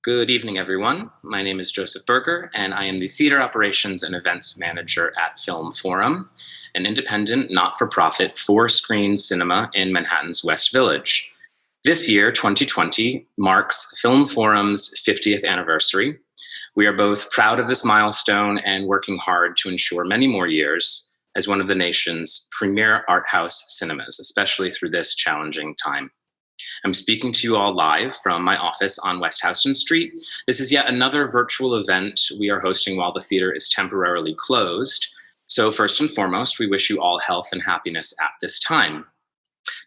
Good evening, everyone. My name is Joseph Berger, and I am the Theater Operations and Events Manager at Film Forum, an independent, not-for-profit, four-screen cinema in Manhattan's West Village. This year, 2020, marks Film Forum's 50th anniversary. We are both proud of this milestone and working hard to ensure many more years as one of the nation's premier art house cinemas, especially through this challenging time. I'm speaking to you all live from my office on West Houston Street. This is yet another virtual event we are hosting while the theater is temporarily closed. So first and foremost, we wish you all health and happiness at this time.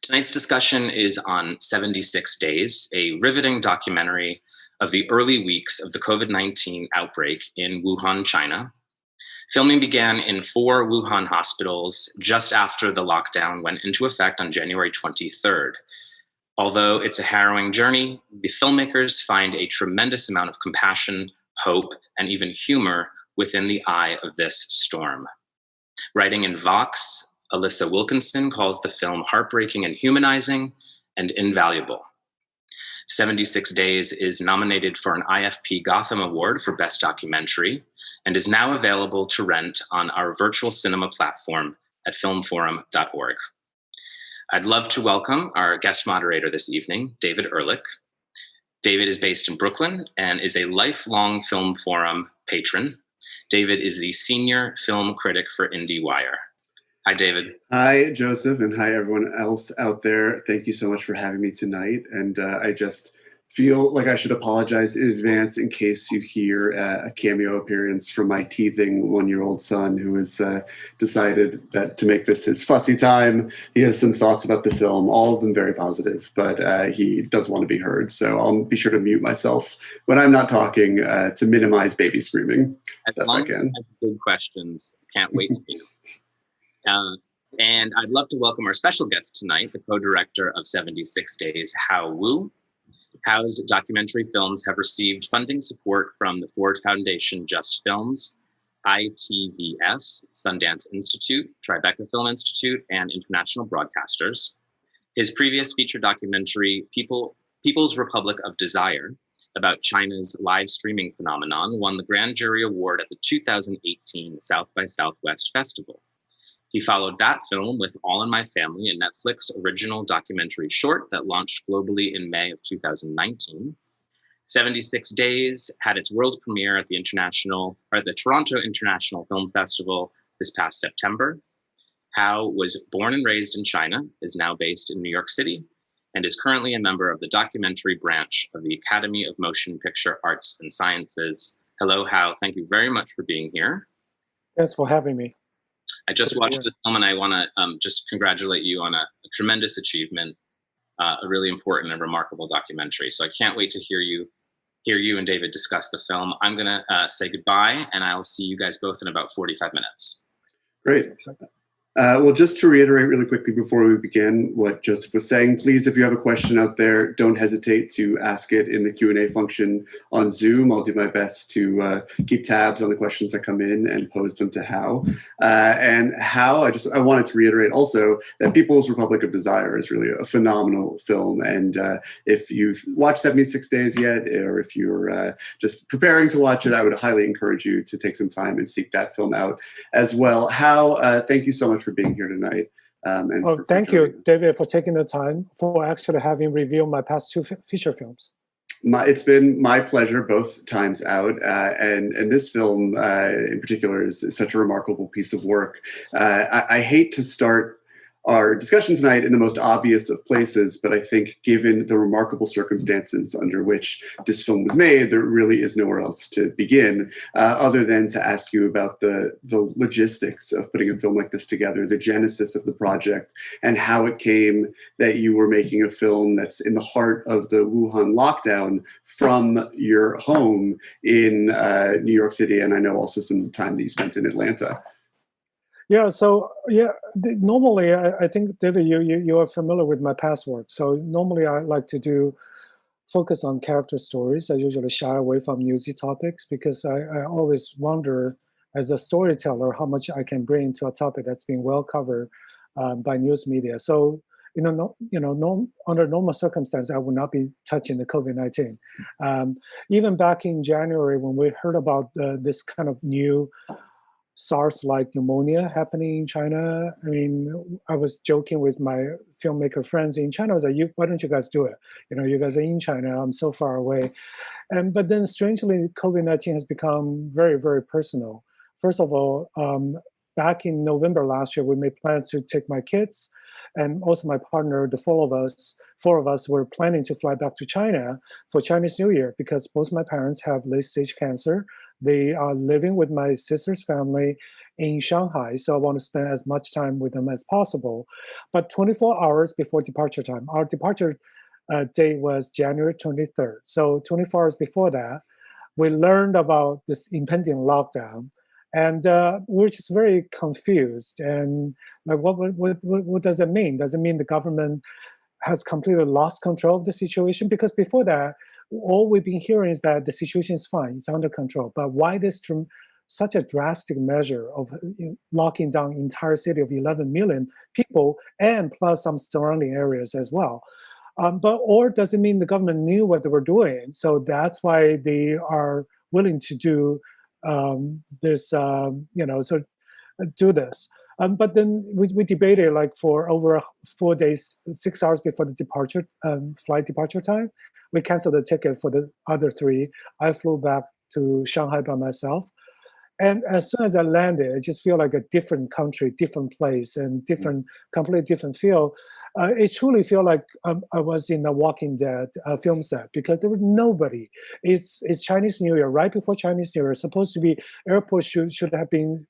Tonight's discussion is on 76 Days, a riveting documentary of the early weeks of the COVID-19 outbreak in Wuhan, China. Filming began in 4 Wuhan hospitals just after the lockdown went into effect on January 23rd. Although it's a harrowing journey, the filmmakers find a tremendous amount of compassion, hope, and even humor within the eye of this storm. Writing in Vox, Alyssa Wilkinson calls the film heartbreaking and humanizing and invaluable. 76 Days is nominated for an IFP Gotham Award for Best Documentary and is now available to rent on our virtual cinema platform at filmforum.org. I'd love to welcome our guest moderator this evening, David Ehrlich. David is based in Brooklyn and is a lifelong Film Forum patron. David is the senior film critic for IndieWire. Hi, David. Hi, Joseph, and hi, everyone else out there. Thank you so much for having me tonight. And I just feel like I should apologize in advance in case you hear a cameo appearance from my teething one-year-old son who has decided that to make this his fussy time. He has some thoughts about the film, all of them very positive, but he does want to be heard. So I'll be sure to mute myself when I'm not talking to minimize baby screaming as best I can. Good questions. Can't wait to hear. And I'd love to welcome our special guest tonight, the co-director of 76 Days, Hao Wu. Hao's documentary films have received funding support from the Ford Foundation Just Films, ITVS, Sundance Institute, Tribeca Film Institute, and international broadcasters. His previous feature documentary, People's Republic of Desire, about China's live streaming phenomenon, won the Grand Jury Award at the 2018 South by Southwest Festival. He followed that film with All in My Family, a Netflix original documentary short that launched globally in May of 2019. 76 Days had its world premiere at the Toronto International Film Festival this past September. Hao was born and raised in China, is now based in New York City, and is currently a member of the documentary branch of the Academy of Motion Picture Arts and Sciences. Hello, Hao. Thank you very much for being here. Thanks for having me. I just watched the film and I want to just congratulate you on a tremendous achievement, a really important and remarkable documentary. So I can't wait to hear you and David discuss the film. I'm going to say goodbye and I'll see you guys both in about 45 minutes. Great. Well, just to reiterate really quickly before we begin what Joseph was saying, please, if you have a question out there, don't hesitate to ask it in the Q&A function on Zoom. I'll do my best to keep tabs on the questions that come in and pose them to Hao. And Hao, I wanted to reiterate also that People's Republic of Desire is really a phenomenal film. And if you've watched 76 Days yet, or if you're just preparing to watch it, I would highly encourage you to take some time and seek that film out as well. Hao, thank you so much for being here tonight. Thank you, David, for taking the time for actually having reviewed my past 2 feature films. It's been my pleasure both times out, and this film in particular is such a remarkable piece of work. I hate to start our discussion tonight in the most obvious of places, but I think given the remarkable circumstances under which this film was made, there really is nowhere else to begin other than to ask you about the logistics of putting a film like this together, the genesis of the project, and how it came that you were making a film that's in the heart of the Wuhan lockdown from your home in New York City, and I know also some time that you spent in Atlanta. Yeah, so normally I think, David, you are familiar with my past work. So normally I like to focus on character stories. I usually shy away from newsy topics because I always wonder as a storyteller how much I can bring to a topic that's been well covered by news media. So under normal circumstances, I would not be touching the COVID-19. Even back in January, when we heard about this kind of new SARS-like pneumonia happening in China, I mean, I was joking with my filmmaker friends in China. I was like, why don't you guys do it? You guys are in China. I'm so far away. But then strangely, COVID-19 has become very, very personal. First of all, back in November last year, we made plans to take my kids and also my partner. The four of us were planning to fly back to China for Chinese New Year because both my parents have late-stage cancer. They are living with my sister's family in Shanghai, so I want to spend as much time with them as possible. But 24 hours before departure time, our departure date was January 23rd. So 24 hours before that, we learned about this impending lockdown, and we're just very confused. And like, what does it mean? Does it mean the government has completely lost control of the situation? Because before that, all we've been hearing is that the situation is fine, it's under control. But why this such a drastic measure of locking down entire city of 11 million people and plus some surrounding areas as well? Or does it mean the government knew what they were doing, so that's why they are willing to do this, sort of do this? But then we debated like for over 4 days, 6 hours before the departure flight departure time. We canceled the ticket for the other three. I flew back to Shanghai by myself. And as soon as I landed, I just feel like a different country, different place, and completely different feel. It truly felt like I was in a Walking Dead film set because there was nobody. It's Chinese New Year, right before Chinese New Year. Supposed to be airport should have been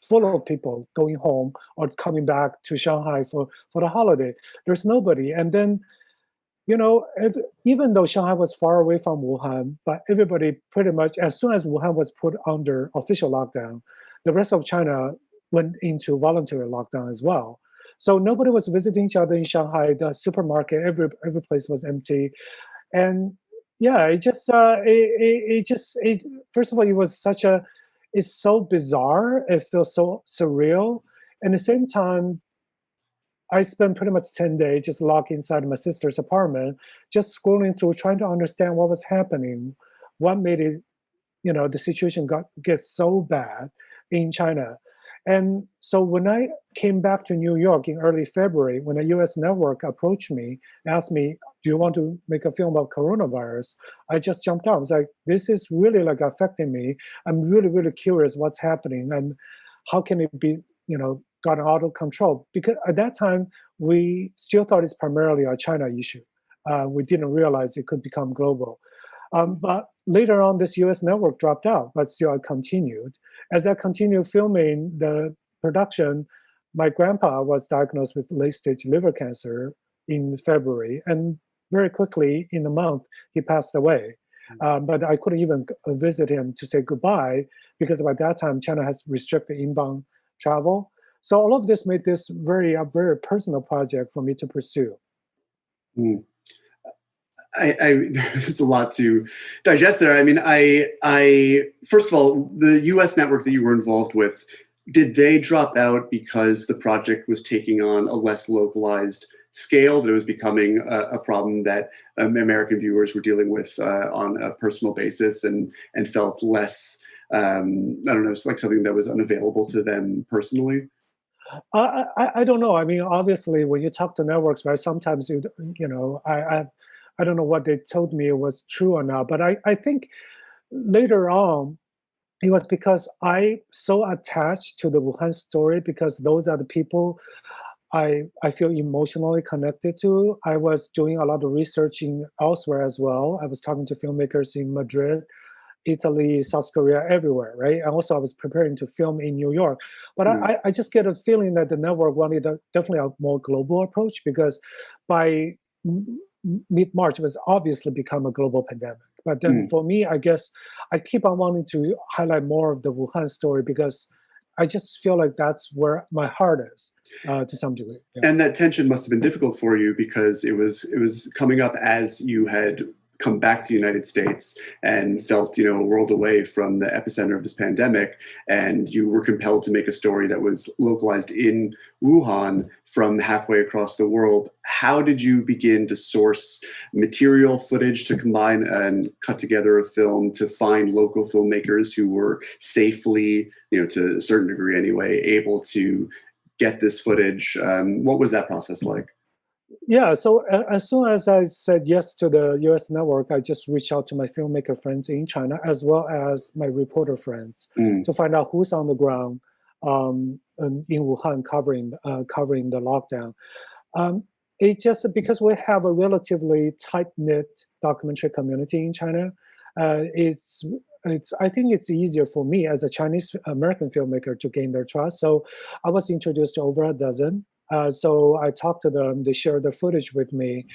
full of people going home or coming back to Shanghai for the holiday. There's nobody, and then even though Shanghai was far away from Wuhan, but everybody pretty much, as soon as Wuhan was put under official lockdown, the rest of China went into voluntary lockdown as well. So nobody was visiting each other in Shanghai. The supermarket, every place was empty, and yeah, first of all, it was it's so bizarre. It feels so surreal. And at the same time, I spent pretty much 10 days just locked inside my sister's apartment, just scrolling through, trying to understand what was happening, what made it, the situation get so bad in China. And so when I came back to New York in early February, when a US network approached me, asked me, do you want to make a film about coronavirus? I just jumped out. I was like, this is really like affecting me. I'm really, really curious what's happening and how can it be, gotten out of control? Because at that time, we still thought it's primarily a China issue. We didn't realize it could become global. But later on, this US network dropped out, but still I continued. As I continued filming the production, my grandpa was diagnosed with late-stage liver cancer in February, and very quickly, in a month, he passed away. But I couldn't even visit him to say goodbye because by that time, China has restricted inbound travel. So all of this made this a very personal project for me to pursue. There's a lot to digest there. I mean, first of all, the U.S. network that you were involved with, did they drop out because the project was taking on a less localized scale, that it was becoming a problem that American viewers were dealing with on a personal basis and felt less, I don't know, it's like something that was unavailable to them personally? I don't know. I mean, obviously, when you talk to networks, right, sometimes I don't know what they told me was true or not, but I think later on, it was because I so attached to the Wuhan story because those are the people I feel emotionally connected to. I was doing a lot of researching elsewhere as well. I was talking to filmmakers in Madrid, Italy, South Korea, everywhere, right? And also I was preparing to film in New York. But I just get a feeling that the network wanted definitely a more global approach because by mid-March, it was obviously become a global pandemic. But then for me, I guess I keep on wanting to highlight more of the Wuhan story because I just feel like that's where my heart is to some degree. Yeah. And that tension must have been difficult for you because it was coming up as you had come back to the United States and felt, a world away from the epicenter of this pandemic, and you were compelled to make a story that was localized in Wuhan from halfway across the world. How did you begin to source material footage to combine and cut together a film, to find local filmmakers who were safely, to a certain degree anyway, able to get this footage? What was that process like? Yeah, so as soon as I said yes to the US network, I just reached out to my filmmaker friends in China as well as my reporter friends to find out who's on the ground in Wuhan covering the lockdown. It just because we have a relatively tight-knit documentary community in China, it's I think it's easier for me as a Chinese American filmmaker to gain their trust. So I was introduced to over a dozen. So I talked to them, they shared the footage with me.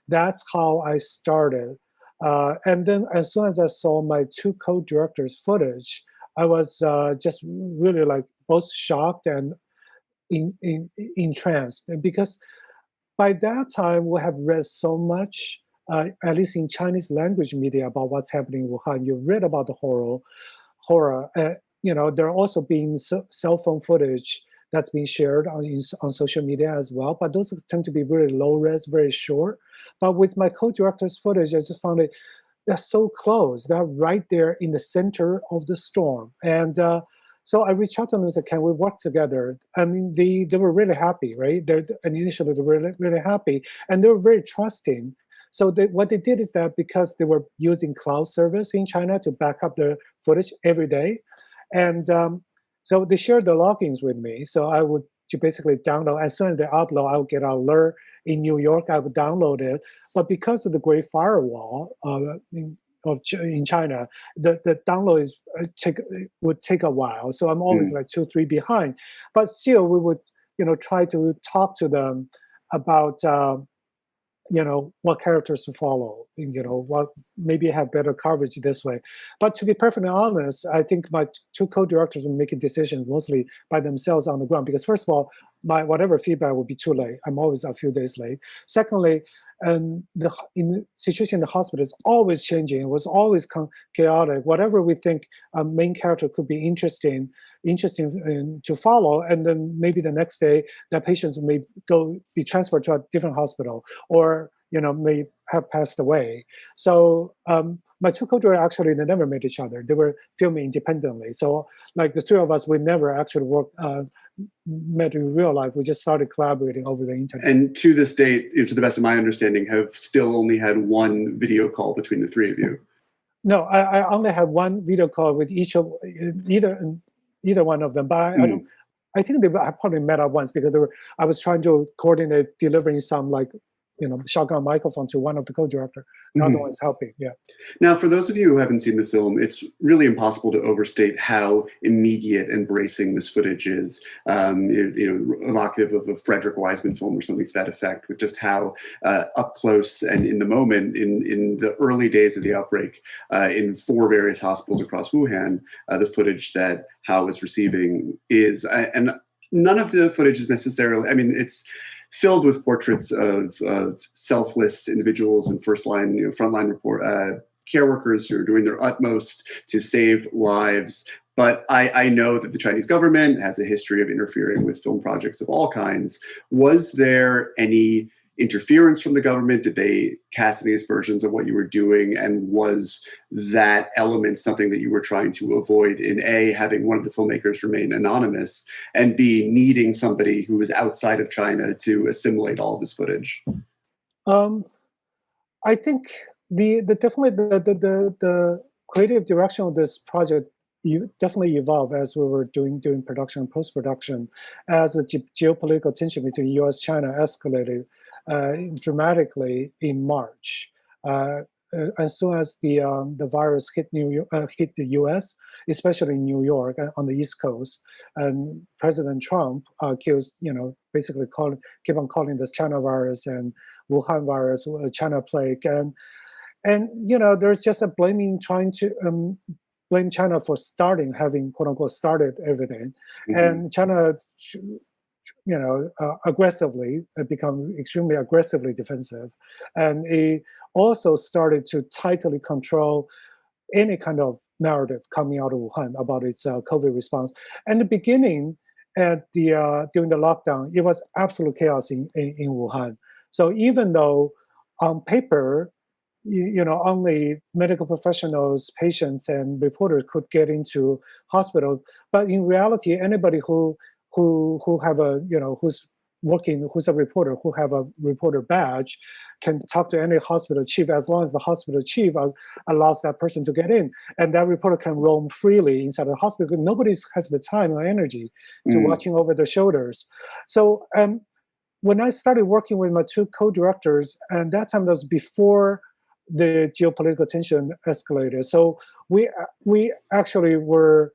That's how I started. And then as soon as I saw my two co-directors' footage, I was just really like both shocked and entranced. Because by that time, we have read so much, at least in Chinese language media, about what's happening in Wuhan. You read about the horror. There are also being cell phone footage that's being shared on social media as well. But those tend to be very low res, very short. But with my co-director's footage, I just found it, they're so close. They're right there in the center of the storm. And so I reached out to them and said, can we work together? I mean, they were really happy, right? And initially they were really, really happy. And they were very trusting. So what they did is that because they were using cloud service in China to back up their footage every day, and so they shared the logins with me. So I would basically download, as soon as they upload, I would get an alert in New York, I would download it. But because of the Great Firewall in China, the download would take a while. So I'm always like 2-3 behind. But still, we would try to talk to them about what characters to follow, what maybe have better coverage this way. But to be perfectly honest, I think my two co-directors were making decisions mostly by themselves on the ground, because first of all, my whatever feedback will be too late. I'm always a few days late. Secondly, in the situation in the hospital is always changing. It was always chaotic. Whatever we think a main character could be interesting to follow, and then maybe the next day that patients may be transferred to a different hospital, or may have passed away. So my two co-directors actually, they never met each other. They were filming independently. So like the three of us, we never actually met in real life. We just started collaborating over the internet. And to this date, to the best of my understanding, have still only had one video call between the three of you. No, I only had one video call with either one of them. But I think I probably met up once, because I was trying to coordinate delivering some shotgun microphone to one of the co-director. The other one's helping. Yeah. Now, for those of you who haven't seen the film, it's really impossible to overstate how immediate and bracing this footage is. Evocative of a Frederick Wiseman film or something to that effect, with just how up close and in the moment, in the early days of the outbreak, in 4 various hospitals across Wuhan, the footage that Hao was receiving is, and none of the footage is necessarily, it's filled with portraits of selfless individuals and frontline care workers who are doing their utmost to save lives. But I know that the Chinese government has a history of interfering with film projects of all kinds. Was there any interference from the government? Did they cast any aspersions of what you were doing? And was that element something that you were trying to avoid in A, having one of the filmmakers remain anonymous, and B, needing somebody who was outside of China to assimilate all of this footage? I think definitely the creative direction of this project definitely evolved as we were doing production and post-production, as the geopolitical tension between U.S. China escalated dramatically in March. As soon as the virus hit the U.S., especially in New York on the East Coast, and President Trump basically keep on calling this China virus and Wuhan virus, China plague, and there's just a trying to blame China for having quote unquote started everything, and China aggressively, it become extremely aggressively defensive, and it also started to tightly control any kind of narrative coming out of Wuhan about its COVID response. And the beginning, at the during the lockdown, it was absolute chaos in Wuhan. So even though on paper, only medical professionals, patients, and reporters could get into hospital, but in reality, anybody who have a who's working, who's a reporter, who have a reporter badge, can talk to any hospital chief as long as the hospital chief allows that person to get in, and that reporter can roam freely inside the hospital because nobody has the time or energy to watching over their shoulders. So when I started working with my two co-directors, and that time was before the geopolitical tension escalated. So we actually were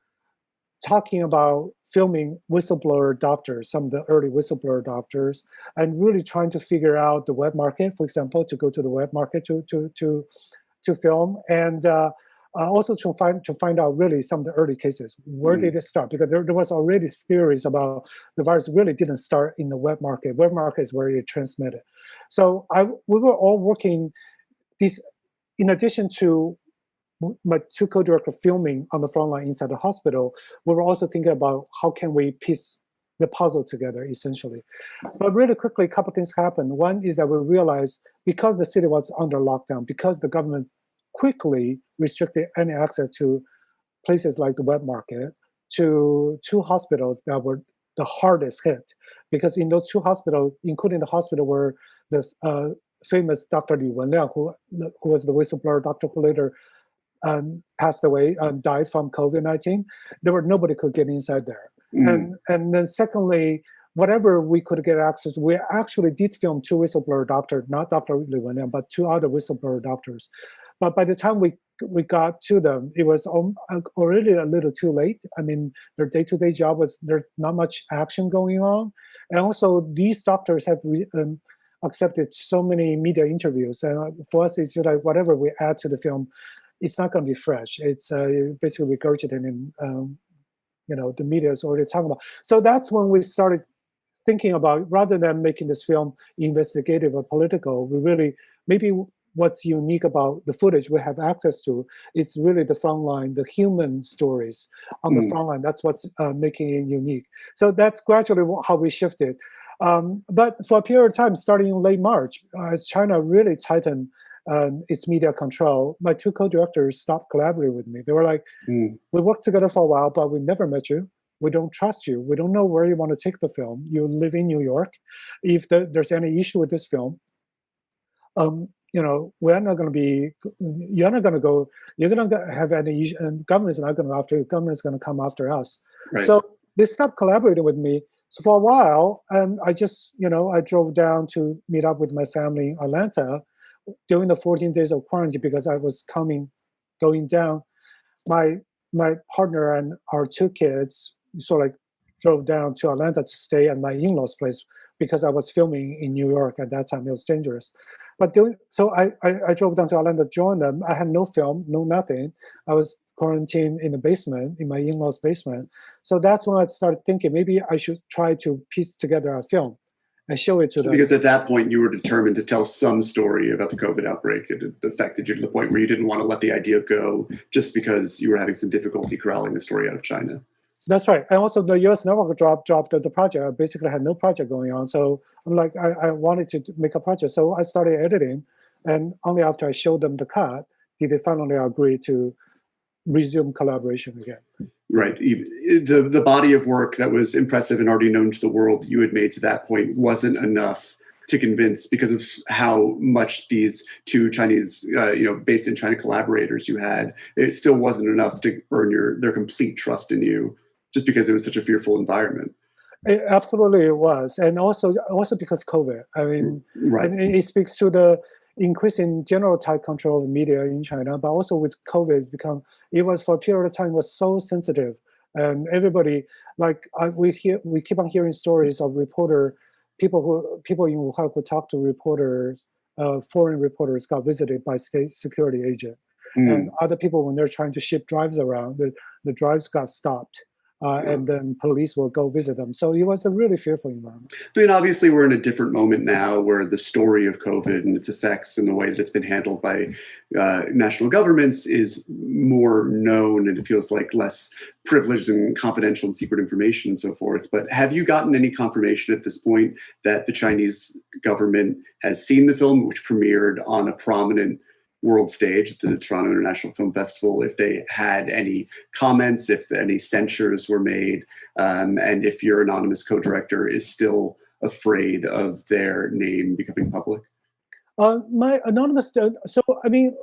talking about filming whistleblower doctors, some of the early whistleblower doctors, and really trying to figure out the web market, for example, to go to the web market to film, and also to find out really some of the early cases. Where did it start? Because there was already theories about the virus really didn't start in the web market. Web market is where it transmitted. So we were all working these, in addition to my two co-directors filming on the front line inside the hospital, we were also thinking about how can we piece the puzzle together, essentially. But really quickly, a couple things happened. One is that we realized because the city was under lockdown, because the government quickly restricted any access to places like the web market, to two hospitals that were the hardest hit. Because in those two hospitals, including the hospital where the famous Dr. Li Wenliang, who was the whistleblower doctor who later passed away, died from COVID-19, nobody could get inside there. And then secondly, whatever we could get access to, we actually did film two whistleblower doctors, not Dr. Li Wenliang, but two other whistleblower doctors. But by the time we got to them, it was already a little too late. I mean, their day-to-day job there's not much action going on. And also these doctors have accepted so many media interviews. And for us, it's like whatever we add to the film, it's not going to be fresh. It's basically regurgitating, the media is already talking about. So that's when we started thinking about, rather than making this film investigative or political, we really, maybe what's unique about the footage we have access to, it's really the front line, the human stories on the front line. That's what's making it unique. So that's gradually how we shifted. But for a period of time, starting in late March, as China really tightened its media control, my two co-directors stopped collaborating with me. They were like, we worked together for a while, but we never met you. We don't trust you. We don't know where you want to take the film. You live in New York. If there's any issue with this film, we're not going to be, you're not going to go, you're going to have any issue, and government's not going to after you, government's going to come after us. Right. So they stopped collaborating with me. So for a while, I just, I drove down to meet up with my family in Atlanta during the 14 days of quarantine because I was going down. My partner and our two kids sort of like drove down to Atlanta to stay at my in-laws' place because I was filming in New York at that time. It was dangerous. But so I drove down to Atlanta to join them. I had no film, no nothing. I was quarantined in the basement, in my in-laws' basement. So that's when I started thinking maybe I should try to piece together a film and show it to them. Because at that point, you were determined to tell some story about the COVID outbreak. It affected you to the point where you didn't want to let the idea go just because you were having some difficulty corralling the story out of China. That's right. And also the US network dropped the project. I basically had no project going on. So I'm like, I wanted to make a project. So I started editing. And only after I showed them the cut, did they finally agree to resume collaboration again. Right. The body of work that was impressive and already known to the world you had made to that point wasn't enough to convince, because of how much these two Chinese, based in China collaborators you had. It still wasn't enough to earn their complete trust in you, just because it was such a fearful environment. Absolutely, it was, and also because COVID. I mean, right. And it speaks to the increasing general tight control of media in China, but also with COVID, it was for a period of time was so sensitive, and everybody we keep on hearing stories of people in Wuhan who talk to reporters, foreign reporters got visited by state security agent, and other people when they're trying to ship drives around, the drives got stopped. and then police will go visit them. So it was a really fearful environment. I mean, obviously, we're in a different moment now where the story of COVID and its effects and the way that it's been handled by national governments is more known, and it feels like less privileged and confidential and secret information and so forth. But have you gotten any confirmation at this point that the Chinese government has seen the film, which premiered on a prominent world stage at the Toronto International Film Festival, if they had any comments, if any censures were made, and if your anonymous co-director is still afraid of their name becoming public? My anonymous, so I mean,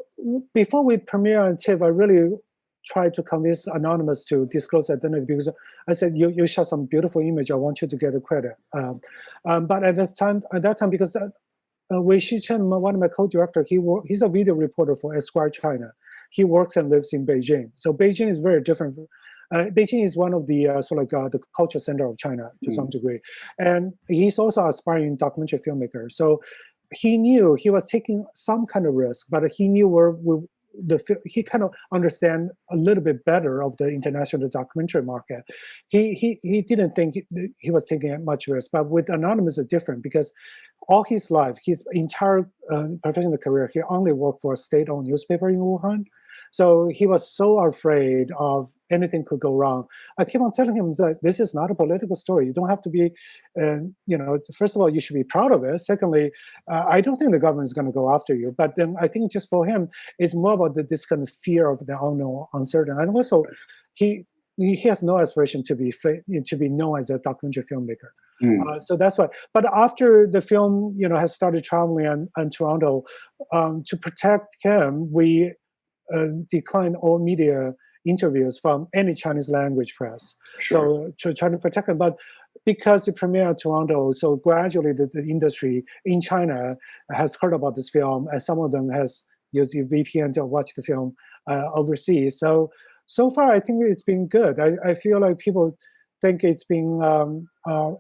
before we premiere on TIFF, I really tried to convince Anonymous to disclose identity because I said, you shot some beautiful image, I want you to get the credit. But at that time, because Wei Shichen, one of my co-directors, he's a video reporter for Esquire China. He works and lives in Beijing. So Beijing is very different. Beijing is one of the the culture center of China to some degree. And he's also an aspiring documentary filmmaker. So he knew he was taking some kind of risk, but he knew he kind of understand a little bit better of the international documentary market. He didn't think he was taking much risk, but with Anonymous it's different because all his life, his entire professional career, he only worked for a state-owned newspaper in Wuhan. So he was so afraid of anything could go wrong. I keep on telling him that this is not a political story. You don't have to be, first of all, you should be proud of it. Secondly, I don't think the government is going to go after you. But then I think just for him, it's more about this kind of fear of the unknown, uncertain. And also, he has no aspiration to be known as a documentary filmmaker. So that's why. But after the film, has started traveling in Toronto, to protect him, we declined all media interviews from any Chinese language press. Sure. So to try to protect them, but because it premiered in Toronto, so gradually the industry in China has heard about this film, and some of them has used VPN to watch the film overseas. So far, I think it's been good. I feel like people think it's been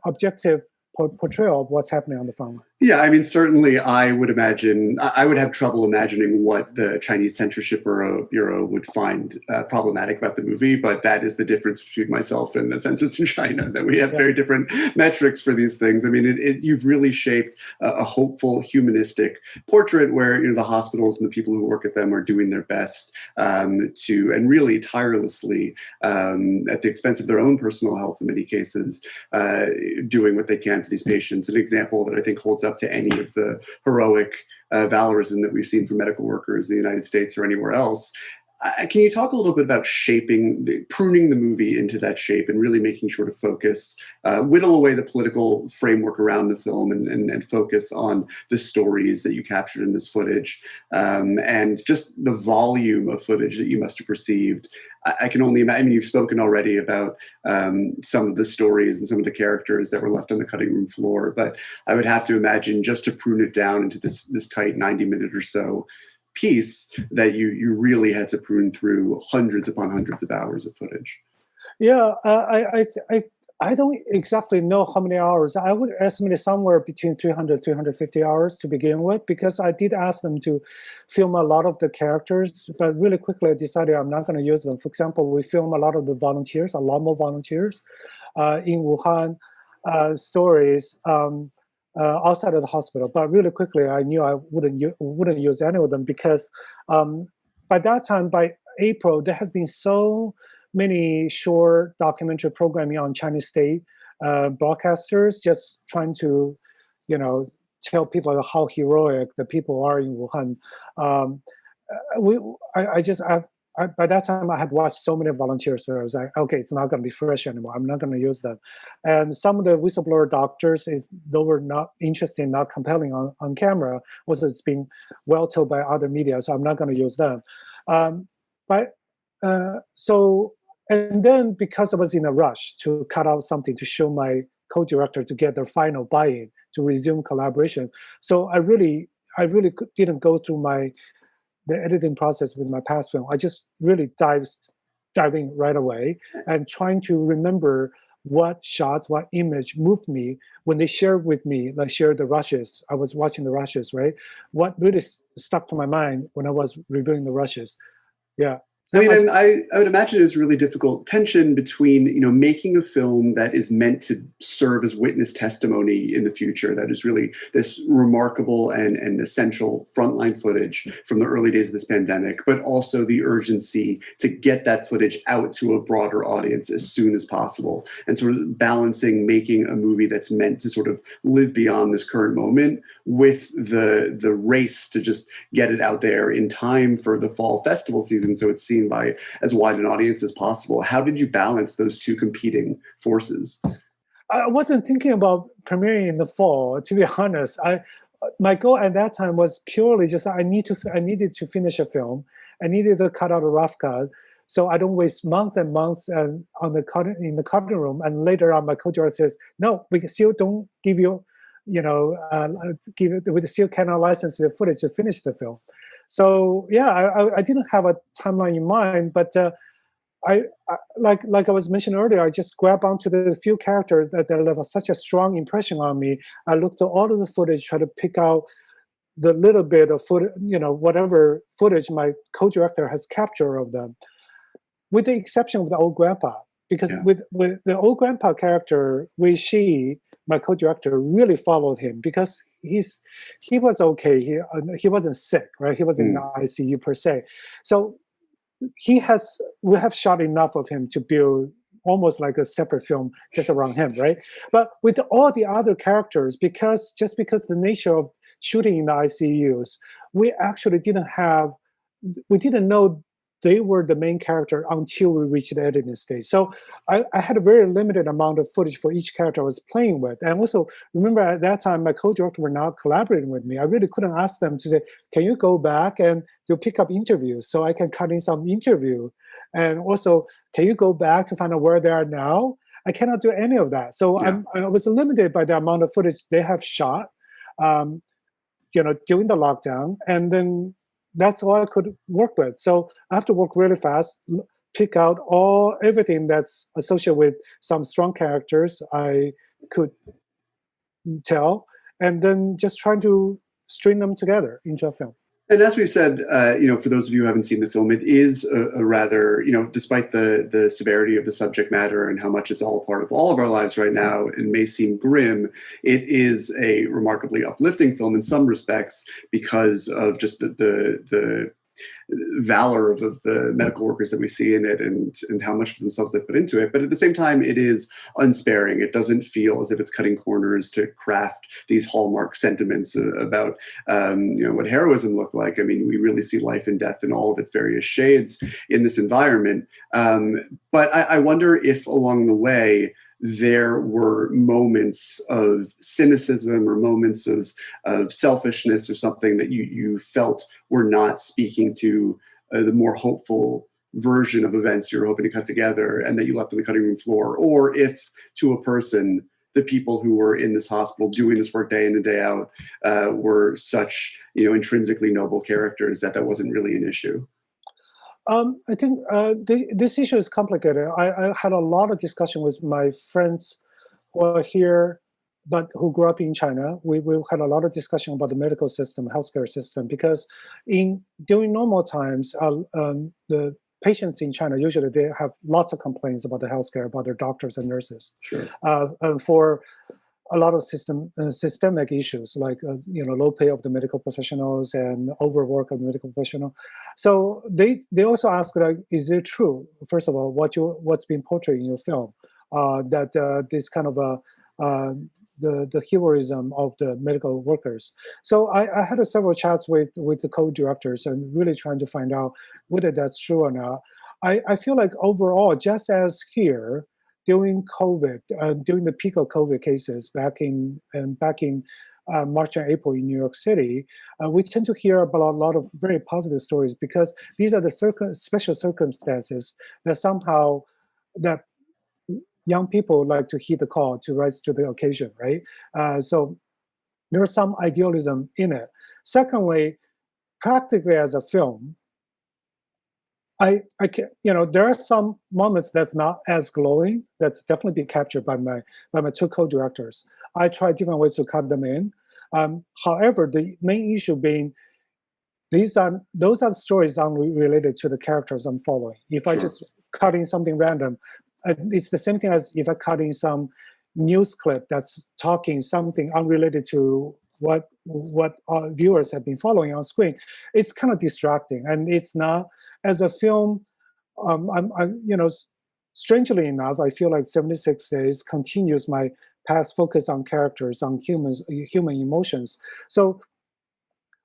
objective portrayal of what's happening on the phone. Yeah, I mean, certainly I would have trouble imagining what the Chinese Censorship Bureau would find problematic about the movie, but that is the difference between myself and the censors in China, that we have very different metrics for these things. I mean, you've really shaped a hopeful, humanistic portrait where, the hospitals and the people who work at them are doing their best and really tirelessly, at the expense of their own personal health in many cases, doing what they can for these patients. An example that I think holds up to any of the heroic valorism that we've seen from medical workers in the United States or anywhere else. Can you talk a little bit about pruning the movie into that shape and really making sure to focus, whittle away the political framework around the film and focus on the stories that you captured in this footage, and just the volume of footage that you must have received? I can only imagine. You've spoken already about some of the stories and some of the characters that were left on the cutting room floor, but I would have to imagine just to prune it down into this tight 90-minute or so piece that you really had to prune through hundreds upon hundreds of hours of footage. Yeah, I don't exactly know how many hours. I would estimate somewhere between 300 350 hours to begin with, because I did ask them to film a lot of the characters, but really quickly I decided I'm not going to use them. For example, we film a lot of the volunteers, a lot more volunteers in Wuhan stories outside of the hospital. But really quickly, I knew I wouldn't use any of them because by that time, by April, there has been so many short documentary programming on Chinese state broadcasters, just trying to, tell people how heroic the people are in Wuhan. By that time, I had watched so many volunteers, so I was like, okay, it's not going to be fresh anymore. I'm not going to use them. And some of the whistleblower doctors, they were not interesting, not compelling on camera. Also, it's been well told by other media, so I'm not going to use them. And then because I was in a rush to cut out something to show my co-director to get their final buy-in to resume collaboration, so I really didn't go through the editing process with my past film. I just really diving right away and trying to remember what shots, what image moved me when they shared with me, shared the rushes. I was watching the rushes, right? What really stuck to my mind when I was reviewing the rushes. Yeah. I mean, and I would imagine it's really difficult tension between, making a film that is meant to serve as witness testimony in the future, that is really this remarkable and essential frontline footage from the early days of this pandemic, but also the urgency to get that footage out to a broader audience as soon as possible, and sort of balancing making a movie that's meant to sort of live beyond this current moment with the race to just get it out there in time for the fall festival season so it's seen by as wide an audience as possible. How did you balance those two competing forces? I wasn't thinking about premiering in the fall, to be honest. My goal at that time was purely just I needed to finish a film. I needed to cut out a rough cut, so I don't waste months and months in the cutting room. And later on, my co-director says, "No, we still don't give you, we still cannot license the footage to finish the film." So yeah, I didn't have a timeline in mind, but like I was mentioning earlier, I just grabbed onto the few characters that left such a strong impression on me. I looked at all of the footage, try to pick out the little bit of footage, whatever footage my co-director has captured of them, with the exception of the old grandpa. Because Yeah. with the old grandpa character, my co-director, really followed him because he was okay. He wasn't sick, right? He wasn't in the ICU per se. So we have shot enough of him to build almost like a separate film just around him, right? But with all the other characters, because the nature of shooting in the ICUs, we actually we didn't know they were the main character until we reached the editing stage. So I had a very limited amount of footage for each character I was playing with. And also, remember at that time, my co-director were not collaborating with me. I really couldn't ask them to say, can you go back and do pick up interviews so I can cut in some interview? And also, can you go back to find out where they are now? I cannot do any of that. So Yeah. I was limited by the amount of footage they have shot, during the lockdown. And then that's all I could work with. So I have to work really fast, pick out everything that's associated with some strong characters I could tell, and then just trying to string them together into a film. And as we've said, for those of you who haven't seen the film, it is a rather, despite the severity of the subject matter and how much it's all a part of all of our lives right now, it may seem grim. It is a remarkably uplifting film in some respects because of just the valor of the medical workers that we see in it and how much of themselves they put into it. But at the same time, it is unsparing. It doesn't feel as if it's cutting corners to craft these hallmark sentiments about, what heroism looked like. I mean, we really see life and death in all of its various shades in this environment. But I wonder if along the way, there were moments of cynicism or moments of selfishness or something that you felt were not speaking to the more hopeful version of events you were hoping to cut together and that you left on the cutting room floor, or if to a person, the people who were in this hospital doing this work day in and day out were such, intrinsically noble characters that wasn't really an issue. I think this issue is complicated. I had a lot of discussion with my friends who are here, but who grew up in China. We had a lot of discussion about the medical system, healthcare system, because during normal times, the patients in China, usually they have lots of complaints about the healthcare, about their doctors and nurses. Sure. And for a lot of systemic issues like low pay of the medical professionals and overwork of the medical professional. So they also ask, like, is it true? First of all, what's being portrayed in your film, that this kind of the heroism of the medical workers. So I had several chats with the co-directors and really trying to find out whether that's true or not. I feel like overall, just as here, during COVID, during the peak of COVID cases back in March and April in New York City, we tend to hear about a lot of very positive stories because these are the special circumstances that somehow that young people like to heed the call to rise to the occasion, right? So there's some idealism in it. Secondly, practically as a film, I can, there are some moments that's not as glowing. That's definitely been captured by my two co-directors. I try different ways to cut them in. However, the main issue being those are stories unrelated to the characters I'm following. If I Sure. just cut in something random, it's the same thing as if I cut in some news clip that's talking something unrelated to what our viewers have been following on screen. It's kind of distracting, and it's not as a film. Strangely enough, I feel like 76 Days continues my past focus on characters, on human emotions. So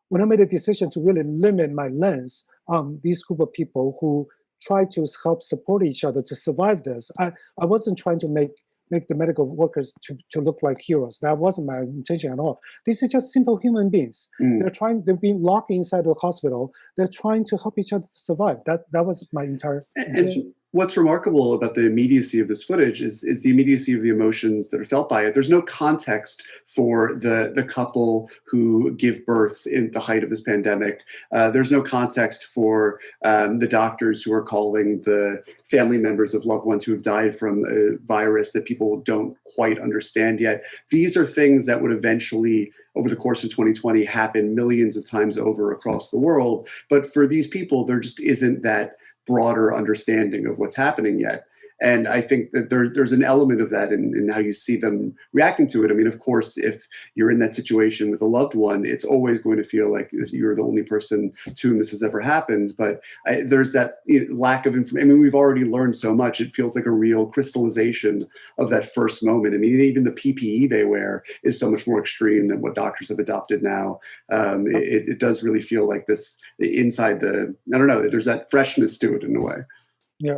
when I made a decision to really limit my lens on these group of people who try to help support each other to survive this, I wasn't trying to make the medical workers to look like heroes. That wasn't my intention at all. These are just simple human beings. Mm. They're being locked inside the hospital. They're trying to help each other to survive. That was my entire intention. And what's remarkable about the immediacy of this footage is the immediacy of the emotions that are felt by it. There's no context for the couple who give birth in the height of this pandemic. There's no context for the doctors who are calling the family members of loved ones who have died from a virus that people don't quite understand yet. These are things that would eventually, over the course of 2020, happen millions of times over across the world. But for these people, there just isn't that broader understanding of what's happening yet. And I think that there's an element of that in how you see them reacting to it. I mean, of course, if you're in that situation with a loved one, it's always going to feel like you're the only person to whom this has ever happened. But there's that lack of information. I mean, we've already learned so much. It feels like a real crystallization of that first moment. I mean, even the PPE they wear is so much more extreme than what doctors have adopted now. It does really feel like this inside I don't know, there's that freshness to it in a way. Yeah.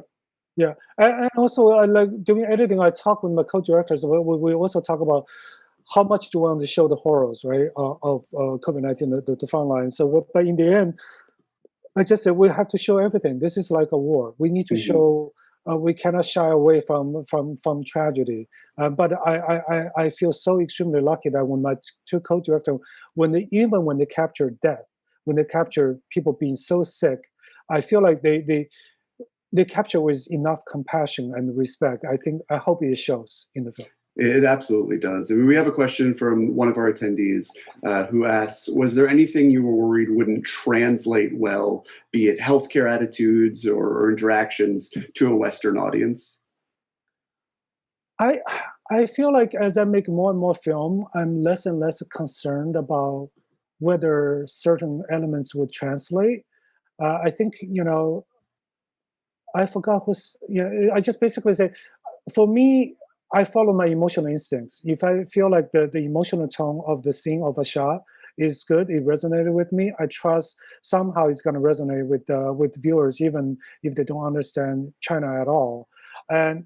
Yeah, and also I like doing editing. I talk with my co-directors. We also talk about how much do we want to show the horrors, right, of COVID-19, the front line. So, but in the end, I just said we have to show everything. This is like a war. We need to show. We cannot shy away from tragedy. But I feel so extremely lucky that when my two co-directors, even when they capture death, when they capture people being so sick, I feel like they capture with enough compassion and respect. I hope it shows in the film. It absolutely does. I mean, we have a question from one of our attendees who asks, was there anything you were worried wouldn't translate well, be it healthcare attitudes or interactions, to a Western audience? I feel like as I make more and more film, I'm less and less concerned about whether certain elements would translate. I think, I forgot I just basically say, for me, I follow my emotional instincts. If I feel like the emotional tone of the scene of a shot is good, it resonated with me, I trust somehow it's going to resonate with viewers, even if they don't understand China at all. And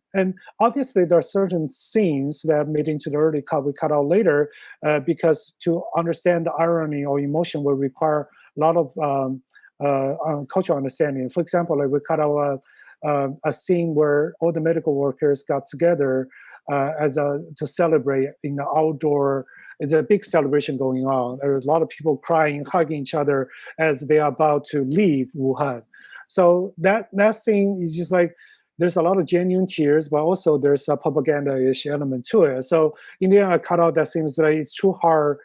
obviously there are certain scenes that made into the early cut we cut out later, because to understand the irony or emotion will require a lot of cultural understanding. For example, like we cut out a scene where all the medical workers got together to celebrate in the outdoor. It's a big celebration going on. There was a lot of people crying, hugging each other as they are about to leave Wuhan. So that scene is just like, there's a lot of genuine tears, but also there's a propaganda-ish element to it. So in the end, I cut out that scene. It's too hard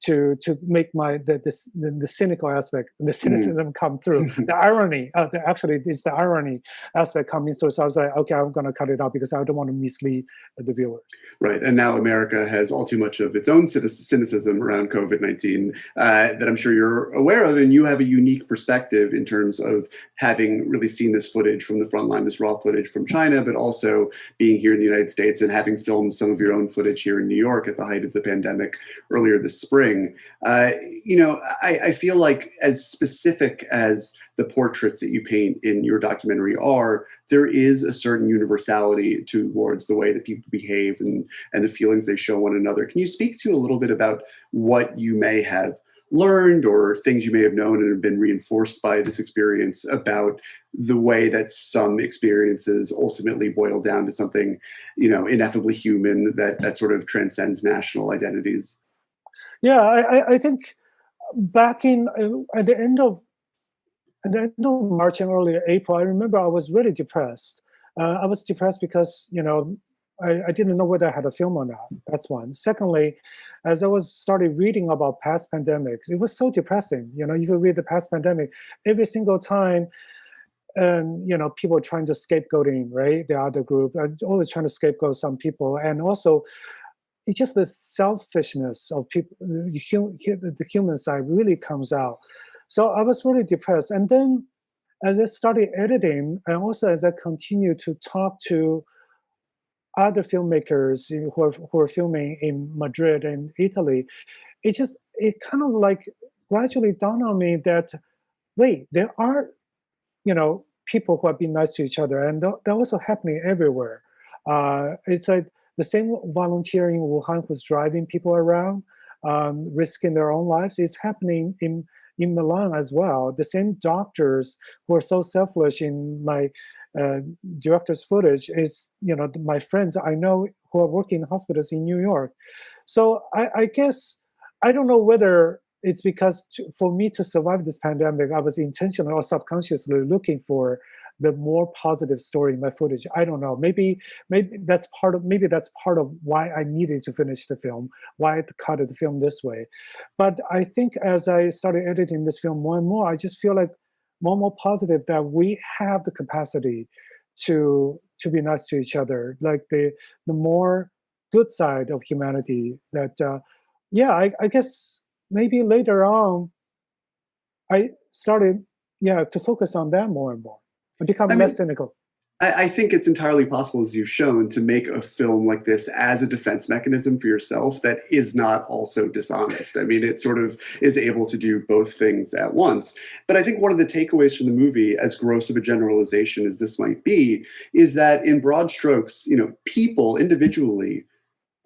to make the cynical aspect, the cynicism come through. The irony, actually, it's the irony aspect coming through. So I was like, okay, I'm going to cut it out because I don't want to mislead the viewers. Right, and now America has all too much of its own cynicism around COVID-19 that I'm sure you're aware of, and you have a unique perspective in terms of having really seen this footage from the front line, this raw footage from China, but also being here in the United States and having filmed some of your own footage here in New York at the height of the pandemic earlier this spring. I feel like as specific as the portraits that you paint in your documentary are, there is a certain universality towards the way that people behave and the feelings they show one another. Can you speak to a little bit about what you may have learned or things you may have known and have been reinforced by this experience about the way that some experiences ultimately boil down to something, ineffably human that sort of transcends national identities? Yeah, I think back at the end of March and early April, I remember I was really depressed. I was depressed because I didn't know whether I had a film or not. That's one. Secondly, as I was started reading about past pandemics, it was so depressing. If you read the past pandemic, every single time, and people trying to scapegoating, right? The other group, always trying to scapegoat some people, and also it's just the selfishness of people. The human side really comes out. So I was really depressed, and then as I started editing, and also as I continued to talk to other filmmakers who are filming in Madrid and Italy, it kind of like gradually dawned on me that wait, there are people who have been nice to each other, and they're also happening everywhere. It's like the same volunteering in Wuhan who's driving people around, risking their own lives. It's happening in Milan as well. The same doctors who are so selfless in my director's footage is my friends I know who are working in hospitals in New York. So I guess I don't know whether it's because for me to survive this pandemic, I was intentionally or subconsciously looking for the more positive story in my footage. I don't know. Maybe that's part of why I needed to finish the film, why I cut the film this way. But I think as I started editing this film more and more, I just feel like more and more positive that we have the capacity to be nice to each other, like the more good side of humanity. That I guess maybe later on, I started, to focus on that more and more and become less cynical. I think it's entirely possible, as you've shown, to make a film like this as a defense mechanism for yourself that is not also dishonest. I mean, it sort of is able to do both things at once. But I think one of the takeaways from the movie, as gross of a generalization as this might be, is that in broad strokes, people individually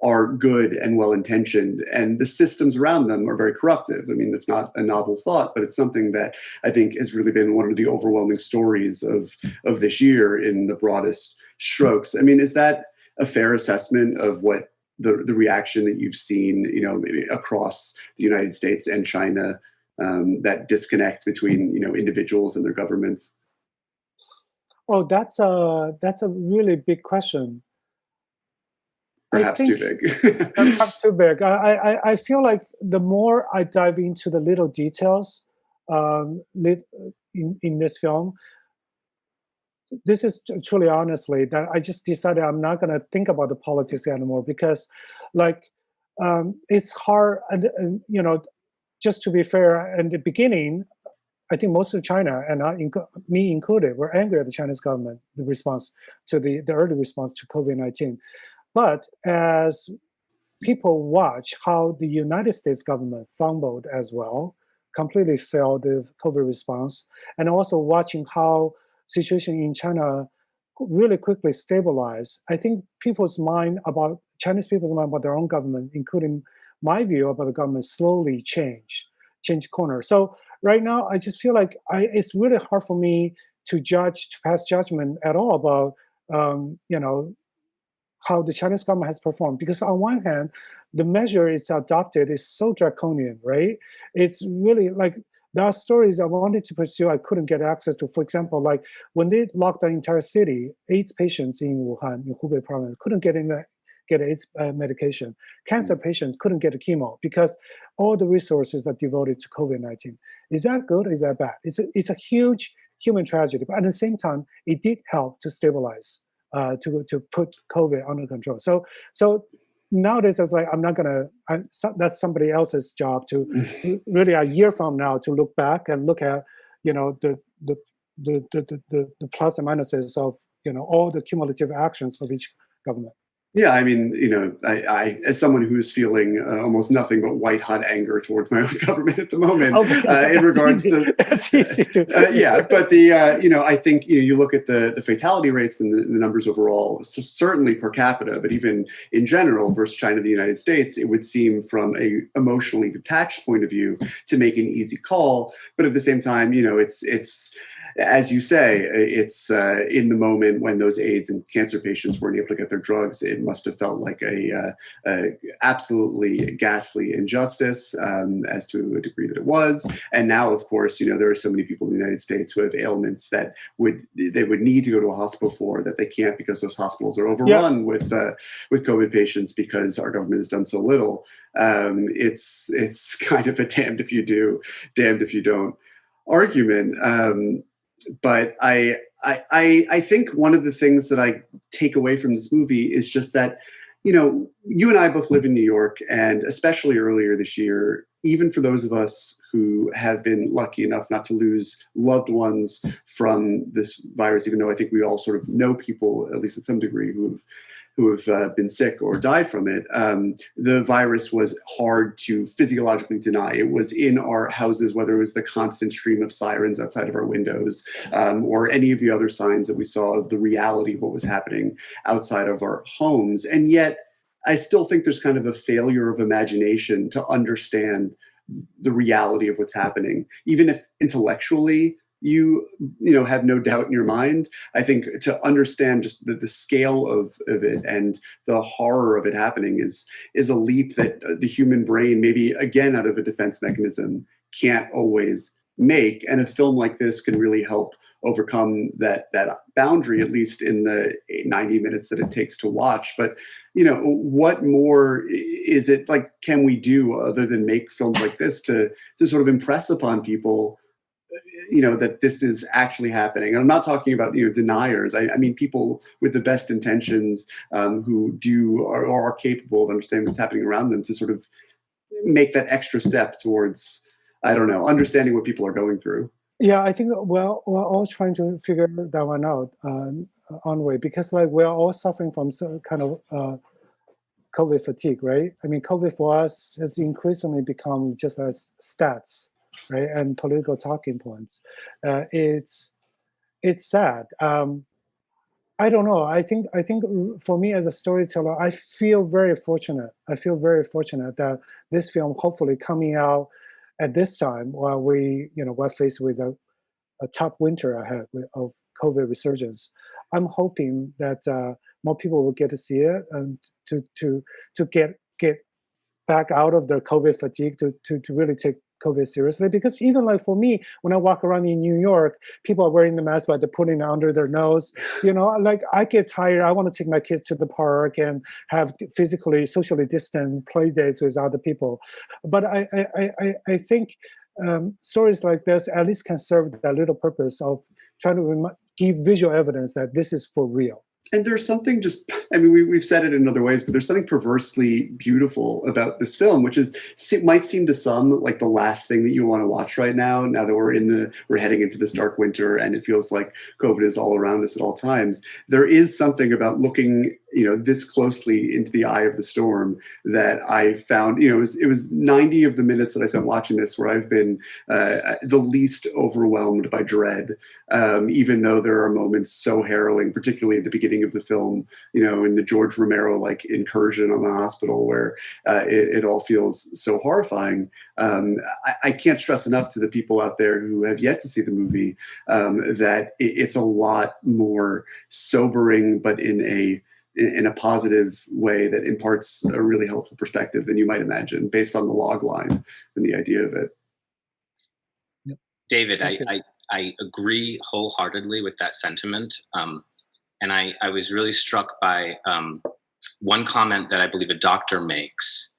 are good and well-intentioned, and the systems around them are very corruptive. I mean, that's not a novel thought, but it's something that I think has really been one of the overwhelming stories of this year in the broadest strokes. I mean, is that a fair assessment of what the reaction that you've seen, maybe across the United States and China, that disconnect between, individuals and their governments? Oh, that's a really big question. Perhaps too big. Perhaps too big. I feel like the more I dive into the little details in this film, this is truly honestly that I just decided I'm not going to think about the politics anymore, because it's hard. And just to be fair, in the beginning, I think most of China, and me included, were angry at the Chinese government, the response to the early response to COVID-19. But as people watch how the United States government fumbled as well, completely failed the COVID response, and also watching how situation in China really quickly stabilized, I think Chinese people's mind about their own government, including my view about the government, slowly change corner. So right now, I just feel like it's really hard for me to pass judgment at all about how the Chinese government has performed. Because on one hand, the measure it's adopted is so draconian, right? It's really like, there are stories I wanted to pursue, I couldn't get access to. For example, like when they locked the entire city, AIDS patients in Wuhan, in Hubei province, couldn't get AIDS medication. Cancer patients couldn't get chemo because all the resources are devoted to COVID-19. Is that good or is that bad? It's a huge human tragedy, but at the same time, it did help to stabilize, to put COVID under control. So nowadays, it's like, I'm not gonna. That's somebody else's job to really a year from now to look back and look at the plus and minuses of all the cumulative actions of each government. Yeah, I mean, I as someone who's feeling almost nothing but white hot anger towards my own government at the moment, in regards to that's easy to but I think you look at the fatality rates and the numbers overall, certainly per capita, but even in general versus China, the United States, it would seem from a emotionally detached point of view to make an easy call, but at the same time, it's as you say, it's in the moment when those AIDS and cancer patients weren't able to get their drugs, it must have felt like a absolutely ghastly injustice, as to a degree that it was. And now, of course, there are so many people in the United States who have ailments that they would need to go to a hospital for, that they can't because those hospitals are overrun with COVID patients because our government has done so little. It's kind of a damned if you do, damned if you don't argument. But I think one of the things that I take away from this movie is just that, you and I both live in New York, and especially earlier this year, even for those of us who have been lucky enough not to lose loved ones from this virus, even though I think we all sort of know people, at least at some degree, who have been sick or died from it, the virus was hard to physiologically deny. It was in our houses, whether it was the constant stream of sirens outside of our windows, or any of the other signs that we saw of the reality of what was happening outside of our homes. And yet, I still think there's kind of a failure of imagination to understand the reality of what's happening, even if intellectually you have no doubt in your mind. I think to understand just the scale of it and the horror of it happening is a leap that the human brain, maybe again out of a defense mechanism, can't always make. And a film like this can really help overcome that boundary, at least in the 90 minutes that it takes to watch. But what more is it like can we do other than make films like this to sort of impress upon people that this is actually happening? And I'm not talking about deniers. I mean people with the best intentions, who are capable of understanding what's happening around them, to sort of make that extra step towards, I don't know, understanding what people are going through. Yeah, I think we're all trying to figure that one out, on because like we're all suffering from some kind of COVID fatigue, right? I mean, COVID for us has increasingly become just as stats, right, and political talking points. It's sad. I don't know. I think for me as a storyteller, I feel very fortunate. I feel very fortunate that this film hopefully coming out at this time while we're faced with a tough winter ahead of COVID resurgence. I'm hoping that more people will get to see it and to get back out of the COVID fatigue, to really take COVID seriously. Because even like for me, when I walk around in New York, people are wearing the mask, but they're putting it under their nose. Like I get tired. I want to take my kids to the park and have physically, socially distant play dates with other people. But I think stories like this at least can serve that little purpose of trying to give visual evidence that this is for real. And there's something just, I mean, we've said it in other ways, but there's something perversely beautiful about this film, which is, it might seem to some like the last thing that you want to watch right now that we're heading into this dark winter and it feels like COVID is all around us at all times. There is something about looking, this closely into the eye of the storm that I found, it was 90 of the minutes that I spent watching this where I've been the least overwhelmed by dread, even though there are moments so harrowing, particularly at the beginning of the film, in the George Romero like incursion on the hospital where it all feels so horrifying. I can't stress enough to the people out there who have yet to see the movie that it's a lot more sobering, but in a positive way that imparts a really helpful perspective than you might imagine based on the log line and the idea of it. David, I agree wholeheartedly with that sentiment. And I was really struck by one comment that I believe a doctor makes,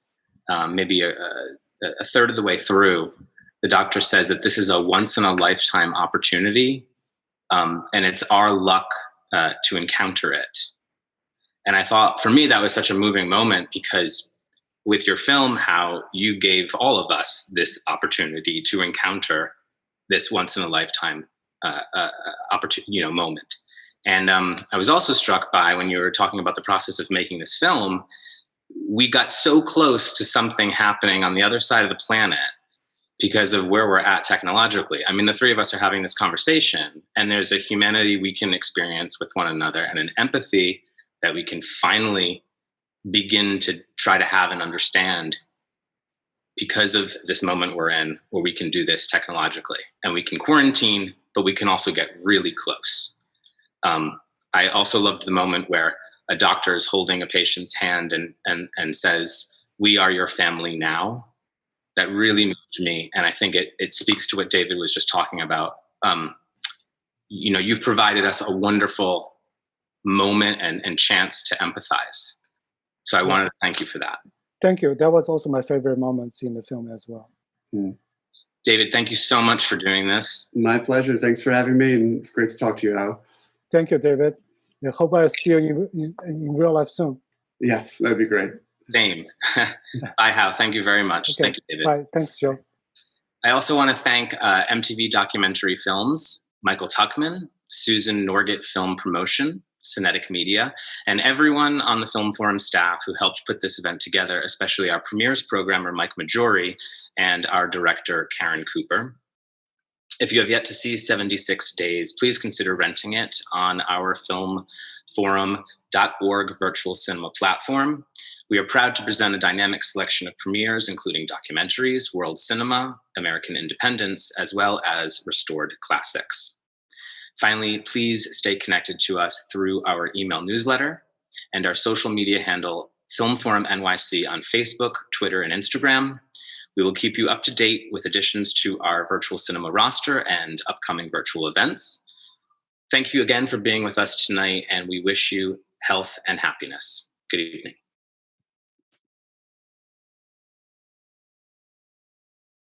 maybe a third of the way through. The doctor says that this is a once-in-a-lifetime opportunity, and it's our luck to encounter it. And I thought, for me, that was such a moving moment because with your film, how you gave all of us this opportunity to encounter this once-in-a-lifetime moment. And I was also struck by when you were talking about the process of making this film, we got so close to something happening on the other side of the planet because of where we're at technologically. I mean, the three of us are having this conversation and there's a humanity we can experience with one another and an empathy that we can finally begin to try to have and understand because of this moment we're in where we can do this technologically and we can quarantine but we can also get really close. I also loved the moment where a doctor is holding a patient's hand and says, "We are your family now." That really moved me, and I think it speaks to what David was just talking about. You've provided us a wonderful moment and chance to empathize. So I wanted to thank you for that. Thank you. That was also my favorite moments in the film as well. David, thank you so much for doing this. My pleasure. Thanks for having me, and it's great to talk to you, Hao. Thank you, David. I hope I see you in real life soon. Yes, that'd be great. Same. Bye, Hao. Thank you very much. Okay. Thank you, David. Bye. Thanks, Joe. I also want to thank MTV Documentary Films, Michael Tuckman, Susan Norgett Film Promotion, Cinetic Media, and everyone on the Film Forum staff who helped put this event together, especially our premieres programmer, Mike Majori, and our director, Karen Cooper. If you have yet to see 76 Days, please consider renting it on our filmforum.org virtual cinema platform. We are proud to present a dynamic selection of premieres, including documentaries, world cinema, American independence, as well as restored classics. Finally, please stay connected to us through our email newsletter and our social media handle, Film Forum NYC, on Facebook, Twitter, and Instagram. We will keep you up to date with additions to our virtual cinema roster and upcoming virtual events. Thank you again for being with us tonight, and we wish you health and happiness. Good evening.